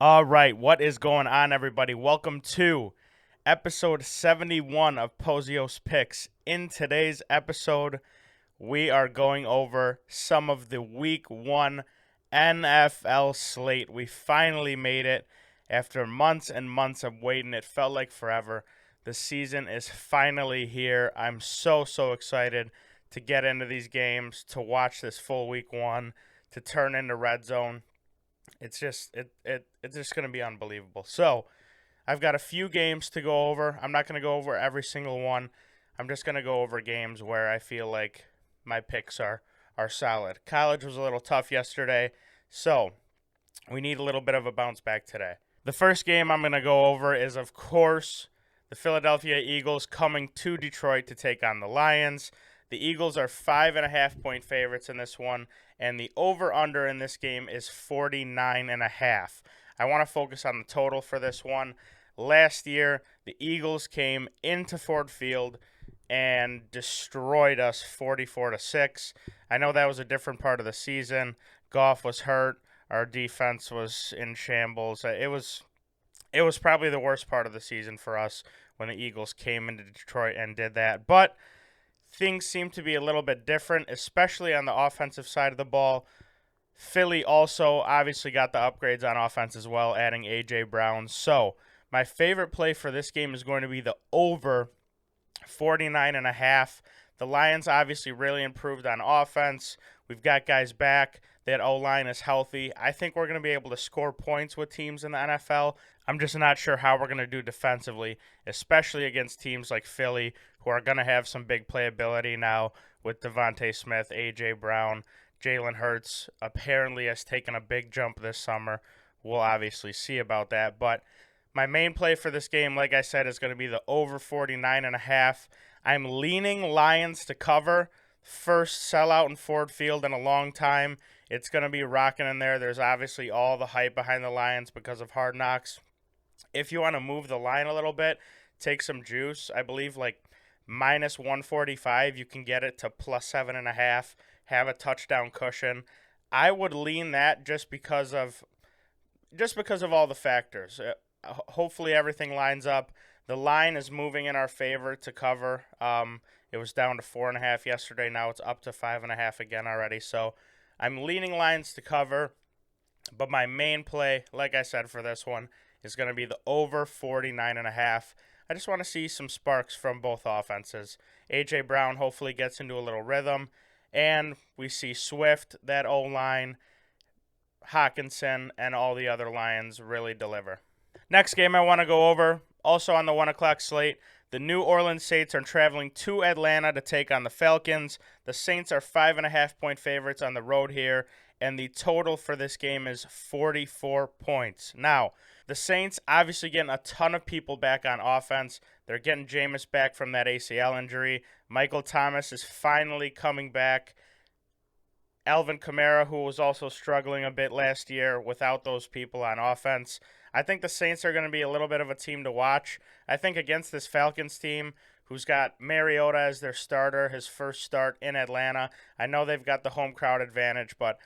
All right, what is going on, everybody? Welcome to episode 71 of Pozios Picks. In today's episode, we are going over some of the Week 1 NFL slate. We finally made it after months and months of waiting. It felt like forever. The season is finally here. I'm so excited to get into these games, to watch this full Week 1, to turn into Red Zone. It's just it's just going to be unbelievable. So, I've got a few games to go over. I'm not going to go over every single one. I'm just going to go over games where I feel like my picks are solid. College was a little tough yesterday, so we need a little bit of a bounce back today. The first game I'm going to go over is, of course, the Philadelphia Eagles coming to Detroit to take on the Lions. The Eagles are 5.5-point favorites in this one, and the over-under in this game is 49.5. I want to focus on the total for this one. Last year, the Eagles came into Ford Field and destroyed us 44-6. I know that was a different part of the season. Goff was hurt. Our defense was in shambles. It was probably the worst part of the season for us when the Eagles came into Detroit and did that. But things seem to be a little bit different, especially on the offensive side of the ball. Philly also obviously got the upgrades on offense as well, adding A.J. Brown. So my favorite play for this game is going to be the over 49.5. The Lions obviously really improved on offense. We've got guys back. That O-line is healthy. I think we're going to be able to score points with teams in the NFL. I'm just not sure how we're going to do defensively, especially against teams like Philly, who are going to have some big playability now with Devontae Smith, A.J. Brown. Jalen Hurts apparently has taken a big jump this summer. We'll obviously see about that. But my main play for this game, like I said, is going to be the over 49.5. I'm leaning Lions to cover. First sellout in Ford Field in a long time. It's going to be rocking in there. There's obviously all the hype behind the Lions because of Hard Knocks. If you want to move the line a little bit, take some juice. I believe like minus 145, you can get it to plus 7.5. Have a touchdown cushion. I would lean that just because of all the factors. Hopefully everything lines up. The line is moving in our favor to cover. It was down to 4.5 yesterday. Now it's up to 5.5 again already. So I'm leaning Lions to cover. But my main play, like I said for this one, is going to be the over 49.5. I just want to see some sparks from both offenses. A.J. Brown hopefully gets into a little rhythm. And we see Swift, that O-line, Hawkinson, and all the other Lions really deliver. Next game I want to go over, also on the 1 o'clock slate, the New Orleans Saints are traveling to Atlanta to take on the Falcons. The Saints are 5.5-point favorites on the road here, and the total for this game is 44 points. Now, the Saints obviously getting a ton of people back on offense. They're getting Jameis back from that ACL injury. Michael Thomas is finally coming back. Alvin Kamara, who was also struggling a bit last year without those people on offense. I think the Saints are going to be a little bit of a team to watch. I think against this Falcons team, who's got Mariota as their starter, his first start in Atlanta. I know they've got the home crowd advantage, but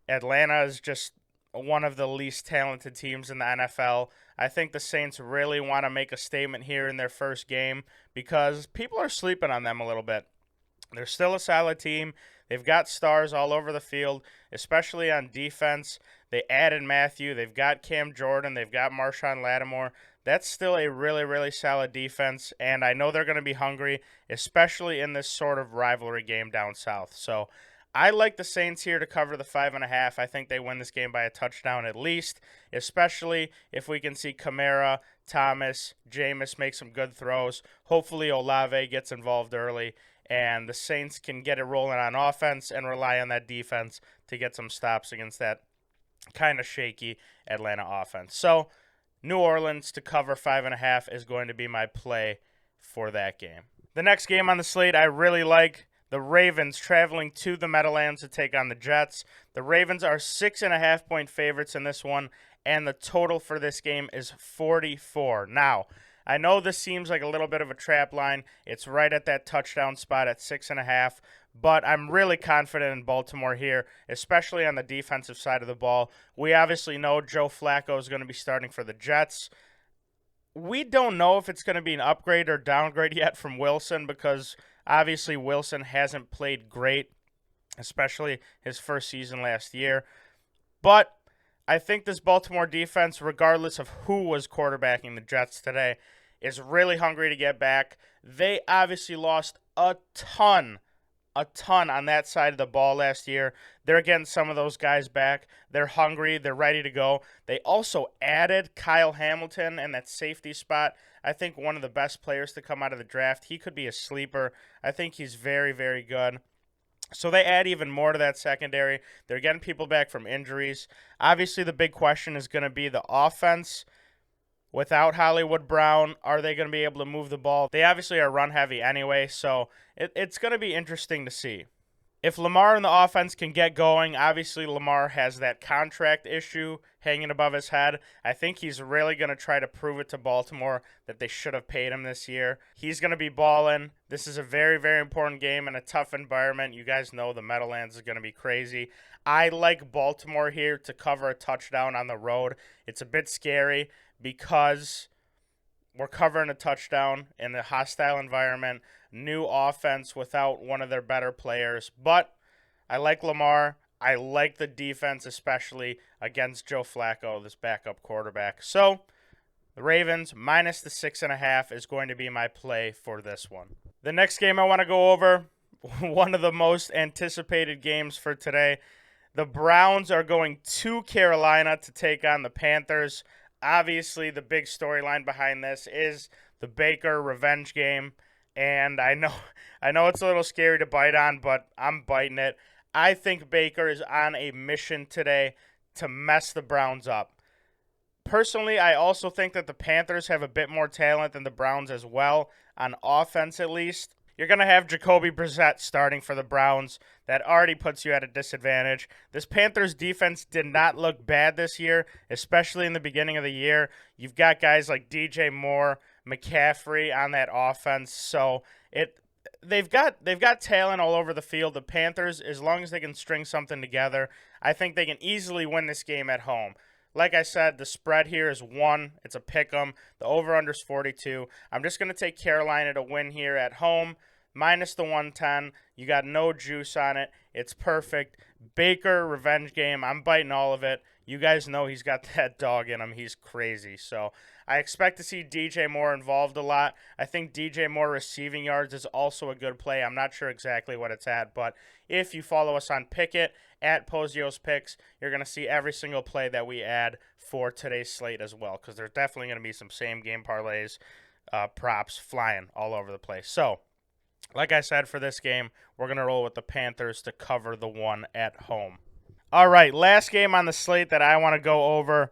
Atlanta is just one of the least talented teams in the NFL. I think the Saints really want to make a statement here in their first game because people are sleeping on them a little bit. They're still a solid team. They've got stars all over the field, especially on defense. They added Matthew. They've got Cam Jordan. They've got Marshawn Lattimore. That's still a really solid defense, and I know they're going to be hungry, especially in this sort of rivalry game down south. So I like the Saints here to cover the 5.5. I think they win this game by a touchdown at least, especially if we can see Kamara, Thomas, Jameis make some good throws. Hopefully Olave gets involved early, and the Saints can get it rolling on offense and rely on that defense to get some stops against that kind of shaky Atlanta offense. So New Orleans to cover 5.5 is going to be my play for that game. The next game on the slate I really like. The Ravens traveling to the Meadowlands to take on the Jets. The Ravens are 6.5-point favorites in this one, and the total for this game is 44. Now, I know this seems like a little bit of a trap line. It's right at that touchdown spot at 6.5. But I'm really confident in Baltimore here, especially on the defensive side of the ball. We obviously know Joe Flacco is going to be starting for the Jets. We don't know if it's going to be an upgrade or downgrade yet from Wilson, because obviously Wilson hasn't played great, especially his first season last year. But I think this Baltimore defense, regardless of who was quarterbacking the Jets today, is really hungry to get back. They obviously lost a ton on that side of the ball last year. They're getting some of those guys back. They're hungry. They're ready to go. They also added Kyle Hamilton in that safety spot. I think one of the best players to come out of the draft. He could be a sleeper. I think he's very, very good. So they add even more to that secondary. They're getting people back from injuries. Obviously, the big question is going to be the offense. Without Hollywood Brown, are they going to be able to move the ball? They obviously are run heavy anyway, so it's going to be interesting to see. If Lamar and the offense can get going, obviously Lamar has that contract issue hanging above his head. I think he's really going to try to prove it to Baltimore that they should have paid him this year. He's going to be balling. This is a very, very important game in a tough environment. You guys know the Meadowlands is going to be crazy. I like Baltimore here to cover a touchdown on the road. It's a bit scary because we're covering a touchdown in a hostile environment, new offense without one of their better players. But I like Lamar. I like the defense, especially against Joe Flacco, this backup quarterback. So the Ravens minus the 6.5 is going to be my play for this one. The next game I want to go over, one of the most anticipated games for today. The Browns are going to Carolina to take on the Panthers. Obviously, the big storyline behind this is the Baker revenge game, and I know it's a little scary to bite on, but I'm biting it. I think Baker is on a mission today to mess the Browns up. Personally, I also think that the Panthers have a bit more talent than the Browns as well, on offense at least. You're going to have Jacoby Brissett starting for the Browns. That already puts you at a disadvantage. This Panthers defense did not look bad this year, especially in the beginning of the year. You've got guys like DJ Moore, McCaffrey on that offense. So they've got talent all over the field. The Panthers, as long as they can string something together, I think they can easily win this game at home. Like I said, the spread here is 1. It's a pick 'em. The over-under is 42. I'm just going to take Carolina to win here at home. Minus the 110. You got no juice on it. It's perfect. Baker, revenge game. I'm biting all of it. You guys know he's got that dog in him. He's crazy. So I expect to see DJ Moore involved a lot. I think DJ Moore receiving yards is also a good play. I'm not sure exactly what it's at, but if you follow us on Pickett at Pozios Picks, you're going to see every single play that we add for today's slate as well, because there's definitely going to be some same game parlays, props flying all over the place. So like I said, for this game, we're going to roll with the Panthers to cover the 1 at home. All right, last game on the slate that I want to go over,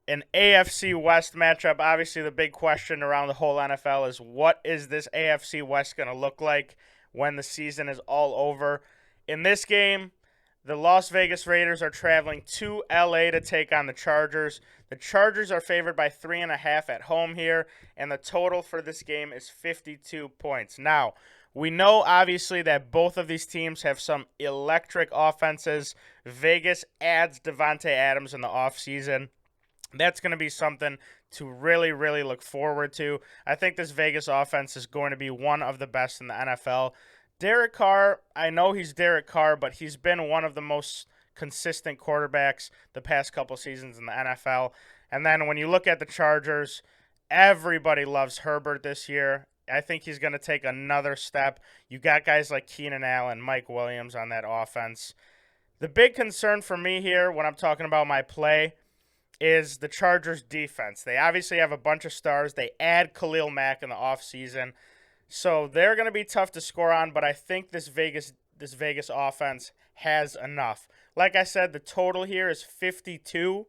an AFC West matchup. Obviously, the big question around the whole NFL is, what is this AFC West going to look like when the season is all over? In this game, the Las Vegas Raiders are traveling to LA to take on the Chargers. The Chargers are favored by 3.5 at home here, and the total for this game is 52 points. Now, we know, obviously, that both of these teams have some electric offenses. Vegas adds Davante Adams in the offseason. That's going to be something to really, really look forward to. I think this Vegas offense is going to be one of the best in the NFL. Derek Carr, I know he's Derek Carr, but he's been one of the most consistent quarterbacks the past couple seasons in the NFL. And then when you look at the Chargers, everybody loves Herbert this year. I think he's going to take another step. You got guys like Keenan Allen, Mike Williams on that offense. The big concern for me here when I'm talking about my play is the Chargers defense. They obviously have a bunch of stars. They add Khalil Mack in the offseason. So they're going to be tough to score on, but I think this Vegas offense has enough. Like I said, the total here is 52.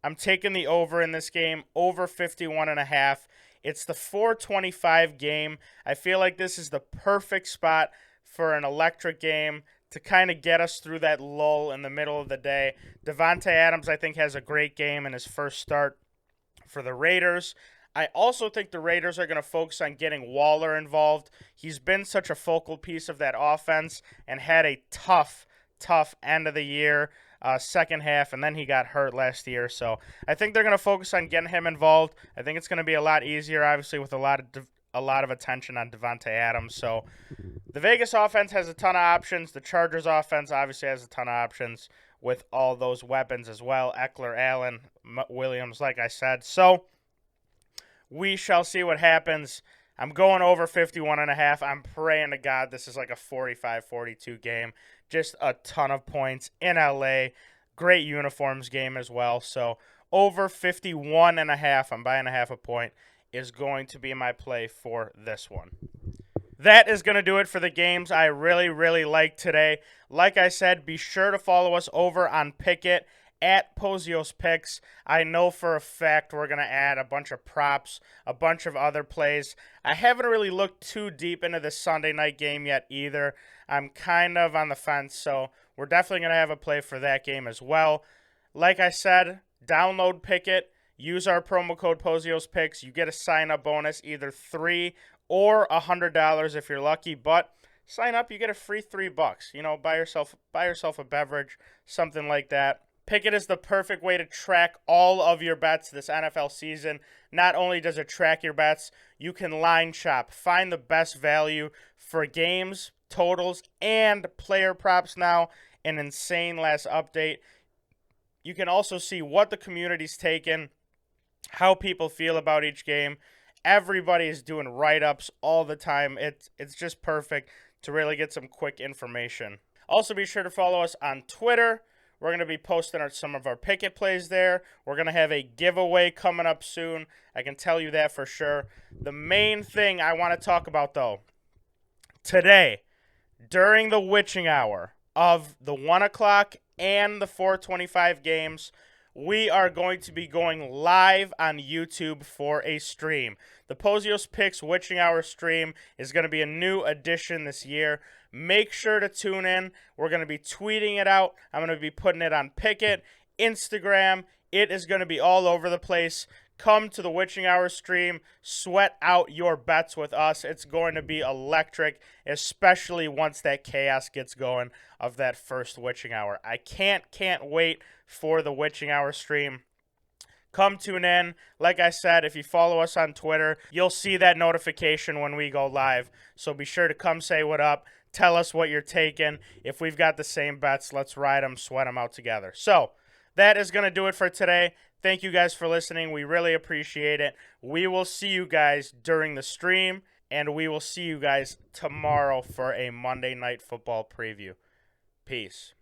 I'm taking the over in this game, over 51.5. It's the 425 game. I feel like this is the perfect spot for an electric game to kind of get us through that lull in the middle of the day. Davante Adams, I think, has a great game in his first start for the Raiders. I also think the Raiders are going to focus on getting Waller involved. He's been such a focal piece of that offense and had a tough end of the year, second half, and then he got hurt last year. So I think they're going to focus on getting him involved. I think it's going to be a lot easier, obviously, with a lot of attention on Devontae Adams. So the Vegas offense has a ton of options. The Chargers offense obviously has a ton of options with all those weapons as well. Eckler, Allen, Williams, like I said. So we shall see what happens. I'm going over 51.5. I'm praying to God this is like a 45-42 game. Just a ton of points in LA. Great uniforms game as well. So over 51.5, I'm buying a half a point, is going to be my play for this one. That is going to do it for the games I really, really like today. Like I said, be sure to follow us over on Pickett at Pozios Picks. I know for a fact we're going to add a bunch of props, a bunch of other plays. I haven't really looked too deep into this Sunday night game yet either. I'm kind of on the fence, so we're definitely going to have a play for that game as well. Like I said, download Pickett. Use our promo code Pozios Picks. You get a sign-up bonus, either $3 or $100 if you're lucky. But sign up, you get a free $3. You know, buy yourself a beverage, something like that. Pickett is the perfect way to track all of your bets this NFL season. Not only does it track your bets, you can line shop, find the best value for games, totals, and player props now. An insane last update. You can also see what the community's taken, how people feel about each game. Everybody is doing write-ups all the time. It's just perfect to really get some quick information. Also, be sure to follow us on Twitter. We're going to be posting some of our Pickett plays there. We're going to have a giveaway coming up soon. I can tell you that for sure. The main thing I want to talk about, though, today, during the witching hour of the 1 o'clock and the 4:25 games, we are going to be going live on YouTube for a stream. The Pozios Picks Witching Hour stream is going to be a new addition this year. Make sure to tune in. We're going to be tweeting it out. I'm going to be putting it on Pickett, Instagram. It is going to be all over the place. Come to the Witching Hour stream. Sweat out your bets with us. It's going to be electric, especially once that chaos gets going of that first Witching Hour. I can't wait for the Witching Hour stream. Come tune in. Like I said, if you follow us on Twitter, you'll see that notification when we go live. So be sure to come say what up. Tell us what you're taking. If we've got the same bets, let's ride them, sweat them out together. So that is going to do it for today. Thank you guys for listening. We really appreciate it. We will see you guys during the stream, and we will see you guys tomorrow for a Monday Night Football preview. Peace.